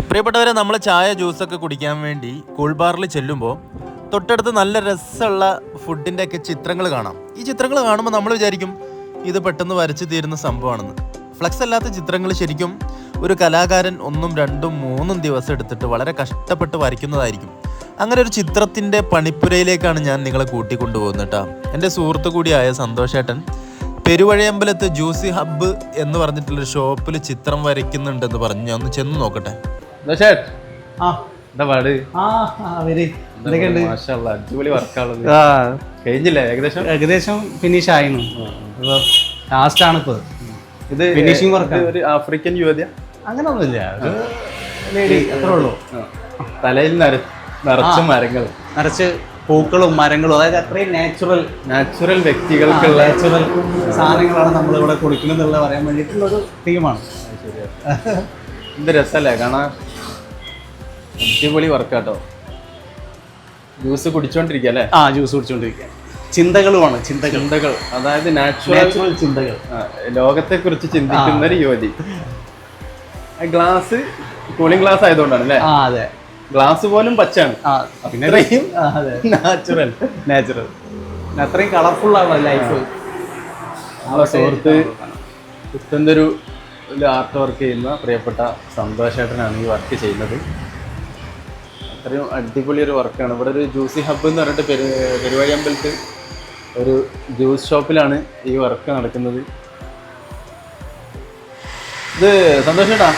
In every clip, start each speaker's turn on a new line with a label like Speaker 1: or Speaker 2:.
Speaker 1: പ്രിയപ്പെട്ടവരെ, നമ്മൾ ചായ ജ്യൂസൊക്കെ കുടിക്കാൻ വേണ്ടി കൂൾ ബാറിൽ ചെല്ലുമ്പോൾ തൊട്ടടുത്ത് നല്ല രസമുള്ള ഫുഡിൻ്റെ ഒക്കെ ചിത്രങ്ങൾ കാണാം. ഈ ചിത്രങ്ങൾ കാണുമ്പോൾ നമ്മൾ വിചാരിക്കും ഇത് പെട്ടെന്ന് വരച്ചു തീരുന്ന സംഭവമാണെന്ന്. ഫ്ലക്സ് അല്ലാത്ത ചിത്രങ്ങൾ ശരിക്കും ഒരു കലാകാരൻ 1, 2, 3 ദിവസം എടുത്തിട്ട് വളരെ കഷ്ടപ്പെട്ട് വരയ്ക്കുന്നതായിരിക്കും. അങ്ങനെ ഒരു ചിത്രത്തിൻ്റെ പണിപ്പുരയിലേക്കാണ് ഞാൻ നിങ്ങളെ കൂട്ടിക്കൊണ്ടുപോകുന്നത് കേട്ടോ. എൻ്റെ സുഹൃത്തു കൂടിയായ സന്തോഷേട്ടൻ പെരുവഴിയമ്പലത്ത് ജ്യൂസി ഹബ്ബ് എന്ന് പറഞ്ഞിട്ടുള്ളൊരു ഷോപ്പിൽ ചിത്രം വരയ്ക്കുന്നുണ്ടെന്ന് പറഞ്ഞു. ഞാൻ ഒന്ന് ചെന്ന് നോക്കട്ടെ.
Speaker 2: അടിപൊളി വർക്കാണത്. കഴിഞ്ഞില്ലേ? ഏകദേശം ഫിനിഷ് ആയിരുന്നു. ലാസ്റ്റ് ആണ് ഇപ്പൊ ഇത് ഫിനിഷിംഗ് വർക്ക്. ഒരു ആഫ്രിക്കൻ യുവതിയ അങ്ങനൊന്നുമില്ല, ലേഡി അത്രേ ഉള്ളൂ. തലയിൽ നിറച്ച് മരങ്ങൾ, നിറച്ച് പൂക്കളും മരങ്ങളും, അതായത് അത്രയും നാച്ചുറൽ വ്യക്തികൾക്കുള്ള നാച്ചുറൽ സാധനങ്ങളാണ് നമ്മളിവിടെ കൊടുക്കുന്നതെന്നുള്ള പറയാൻ വേണ്ടിയിട്ടുള്ളൊരു തീമാണ്. എന്ത് രസമല്ലേ കാണാൻ, അടിപൊളി വർക്കാട്ടോ. ജ്യൂസ് കുടിച്ചോണ്ടിരിക്കുക അല്ലേ? ജ്യൂസ് കുടിച്ചോണ്ടിരിക്കുക. ചിന്തകളുമാണ് ചിന്തകൾ, അതായത് നാച്ചുറൽ ചിന്തകൾ, ലോകത്തെ കുറിച്ച് ചിന്തിക്കുന്ന ഒരു യുവതി. ഗ്ലാസ് കൂളിംഗ് ഗ്ലാസ് ആയതുകൊണ്ടാണ് അല്ലേ? അതെ, ഗ്ലാസ് പോലും പച്ചാണ്. പിന്നെ നാച്ചുറൽ അത്രയും കളർഫുൾ ആണ് ലൈഫ്. സുഹൃത്ത് പുത്തന്തൊരു ആർട്ട് വർക്ക് ചെയ്യുന്ന പ്രിയപ്പെട്ട സന്തോഷേട്ടനാണ് ഈ വർക്ക് ചെയ്യുന്നത്. അത്രയും അടിപൊളി ഒരു വർക്കാണ്. ഇവിടെ ഒരു ജ്യൂസി ഹബ്ബ് എന്ന് പറഞ്ഞിട്ട് പെരുവഴിയമ്പലത്ത് ഒരു ജ്യൂസ് ഷോപ്പിലാണ് ഈ വർക്ക് നടക്കുന്നത്. ഇത് സന്തോഷേട്ടാ,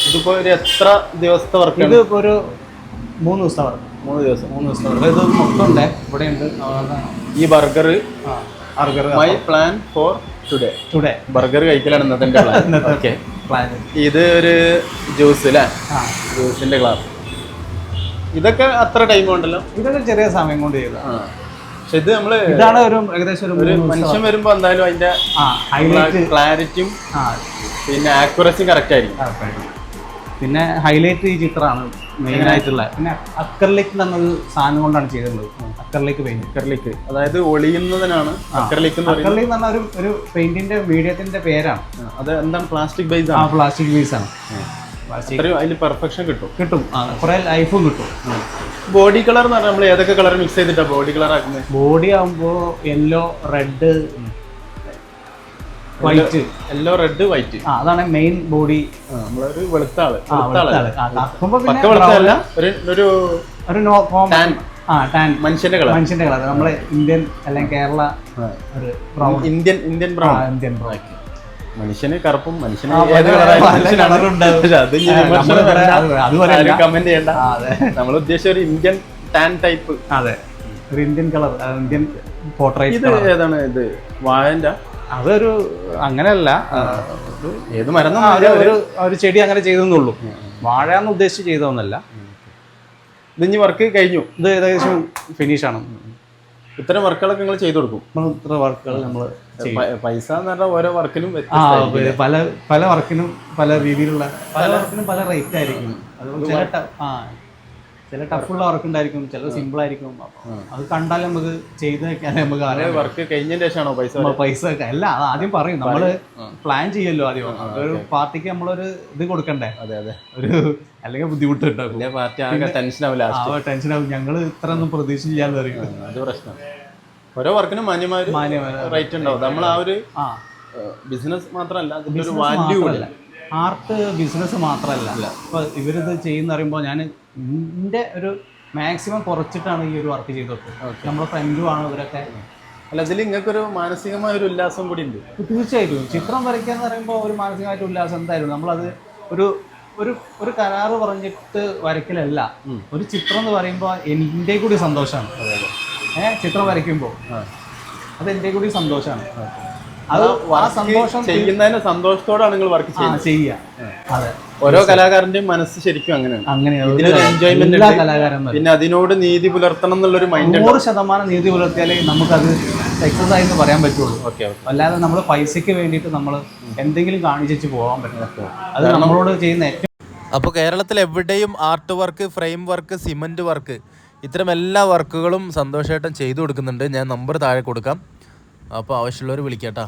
Speaker 2: ഇതിപ്പോ ഒരു എത്ര ദിവസത്തെ വർക്ക്? ഇത് ഇപ്പോൾ ഒരു 3 ദിവസത്തെ വർക്ക്. 3 ദിവസം. ഇത് മൊത്തം ഉണ്ട് ഇവിടെ ഉണ്ട്. ഈ burger my plan for today burger കഴിക്കലാണ് ഇന്നത്തെ എൻ്റെ പ്ലാൻ. ഇത് ഒരു ജ്യൂസ് അല്ലേ? ജ്യൂസിന്റെ ഗ്ലാസ്. ഇതൊക്കെ അത്ര ടൈം കൊണ്ടല്ലോ? ഇതൊക്കെ ചെറിയ സമയം കൊണ്ട് ചെയ്ത. പക്ഷെ ഇത് നമ്മള് ഇതാണ് ഒരു ഏകദേശം ഒരു മനുഷ്യൻ വരുമ്പോ എന്തായാലും അതിന്റെ ക്ലാരിറ്റിയും പിന്നെ ആക്യുറസിയും കറക്റ്റ് ആയിരിക്കും. പിന്നെ ഹൈലൈറ്റ് ഈ ചിത്രമാണ് മെയിൻ ആയിട്ടുള്ള. പിന്നെ അക്കർലിക് എന്നൊരു സാധനം കൊണ്ടാണ് ചെയ്തിട്ടുള്ളത്. അക്കർലിക് അതായത് ഒളിയുന്നതിനാണ് അക്കർലിക് എന്ന് പറയുന്നത്. അക്കർലിക് എന്ന് പറഞ്ഞ ഒരു പെയിന്റിന്റെ മീഡിയത്തിന്റെ പേരാണ്. അത് എന്താണ്? പ്ലാസ്റ്റിക് ബേസ് ആണ്. പ്ലാസ്റ്റിക് ബേസ് ആണ്. അതിൽ പെർഫെക്ഷൻ കിട്ടും, കുറെ ലൈഫും കിട്ടും. ബോഡി കളർ എന്ന് പറഞ്ഞാൽ നമ്മൾ ഏതൊക്കെ കളർ മിക്സ് ചെയ്തിട്ടാ ബോഡി കളർ ആക്കുന്നത്? ബോഡി ആകുമ്പോ yellow, red, white. Yellow, red, white, അതാണ് മെയിൻ ബോഡി. നമ്മളൊരു വെളുത്ത ആള് മനുഷ്യന്റെ കളർ നമ്മളെ ഇന്ത്യൻ അല്ലെങ്കിൽ കേരള ഇന്ത്യൻ ബ്രൗൺ. മനുഷ്യന് കറുപ്പും മനുഷ്യന് കമന്റ് ചെയ്യണ്ട. നമ്മൾ ഉദ്ദേശിച്ച ഒരു ഇന്ത്യൻ ടാൻ ടൈപ്പ്. അതെ, ഒരു ഇന്ത്യൻ കളർ, ഇന്ത്യൻ പോർട്രേറ്റ്. ഇത് ഏതാണ്? ഇത് വാഴന്റെ അതൊരു അങ്ങനെയല്ല, ഏത് മരം ഒരു ചെടി അങ്ങനെ ചെയ്തെന്നുള്ളൂ. വാഴന്ന് ഉദ്ദേശിച്ച് ചെയ്തതൊന്നല്ല. ഇതിഞ്ഞ് വർക്ക് കഴിഞ്ഞു. ഇത് ഏകദേശം ഫിനിഷാണ്. ഇത്തരം വർക്കുകളൊക്കെ നിങ്ങൾ ചെയ്തു കൊടുക്കും? ഇത്ര വർക്കുകൾ നമ്മൾ പൈസ എന്ന് പറഞ്ഞാൽ ഓരോ വർക്കിനും പല വർക്കിനും പല രീതിയിലുള്ള പല റേറ്റ് ആയിരിക്കും. ചില ടഫുള്ള വർക്ക് ഉണ്ടായിരിക്കും, ചില സിമ്പിൾ ആയിരിക്കും. അത് കണ്ടാൽ നമുക്ക് ചെയ്ത് വെക്കാൻ നമുക്ക് അറിയാം. വർക്ക് കഴിഞ്ഞതിന് ശേഷമാണോ പൈസ അല്ല, അത് ആദ്യം പറയും. നമ്മള് പ്ലാൻ ചെയ്യല്ലോ ആദ്യം. ഒരു പാർട്ടിക്ക് നമ്മളൊരു ഇത് കൊടുക്കണ്ടേ? ഒരു അല്ലെങ്കിൽ ബുദ്ധിമുട്ടുണ്ടാവും. ടെൻഷനാവും. ഞങ്ങള് ഇത്ര ഒന്നും പ്രതീക്ഷിച്ചില്ലാന്ന് പറയും. അത് പ്രശ്നം. ഓരോ വർക്കിനും മാന്യമായ റേറ്റ് ഉണ്ടാവും. നമ്മൾ ആ ഒരു ബിസിനസ് മാത്രമല്ല, അതിന്റെ ഒരു വാല്യൂ അല്ല. ആർട്ട് ബിസിനസ് മാത്രമല്ല. ഇപ്പൊ ഇവരിത് ചെയ്യുന്ന പറയുമ്പോൾ ഞാൻ എൻ്റെ ഒരു മാക്സിമം കുറച്ചിട്ടാണ് ഈ ഒരു വർക്ക് ചെയ്തത്. നമ്മുടെ ഫ്രണ്ടുമാണ് ഇവരൊക്കെ. അല്ല, ഇതിൽ നിങ്ങൾക്കൊരു മാനസികമായ ഒരു ഉല്ലാസം കൂടി ഉണ്ട്. തീർച്ചയായിട്ടും ചിത്രം വരയ്ക്കുക എന്ന് പറയുമ്പോൾ ഒരു മാനസികമായിട്ട് ഉല്ലാസം എന്തായാലും. നമ്മളത് ഒരു കരാറ് പറഞ്ഞിട്ട് വരയ്ക്കലല്ല. ഒരു ചിത്രം എന്ന് പറയുമ്പോൾ എൻ്റെ കൂടി സന്തോഷമാണ്. ചിത്രം വരയ്ക്കുമ്പോൾ അത് എൻ്റെ കൂടി സന്തോഷമാണ്. അത് ആ സന്തോഷം ചെയ്യുന്നതിന് സന്തോഷത്തോടാണ് നിങ്ങൾ വർക്ക് ചെയ്യുക. അതെ, ഓരോ കലാകാരന്റെയും മനസ്സ് ശരിക്കും അങ്ങനെയാണ്. ഇതിനൊരു എൻജോയ്മെന്റ് കലാകാരന്മാർ. പിന്നെ അതിനോട് നീതി പുലർത്തണം എന്നുള്ളൊരു മൈൻഡ്. 100% നീതി പുലർത്തിയാലേ നമുക്കത് സക്സസ് ആയി എന്ന് പറയാൻ പറ്റുള്ളൂ. അല്ലാതെ നമ്മൾ പൈസയ്ക്ക് വേണ്ടിയിട്ട് നമ്മൾ എന്തെങ്കിലും കാണിച്ചു പോകാൻ പറ്റില്ല. അത് നമ്മളോട് ചെയ്യുന്ന ഏറ്റവും.
Speaker 1: അപ്പോൾ കേരളത്തിൽ എവിടെയും art work, frame work, cement work, ഇത്തരം എല്ലാ വർക്കുകളും സന്തോഷമായിട്ടും ചെയ്തു കൊടുക്കുന്നുണ്ട്. ഞാൻ നമ്പർ താഴെ കൊടുക്കാം. അപ്പോൾ ആവശ്യമുള്ളവർ വിളിക്കാം കേട്ടോ.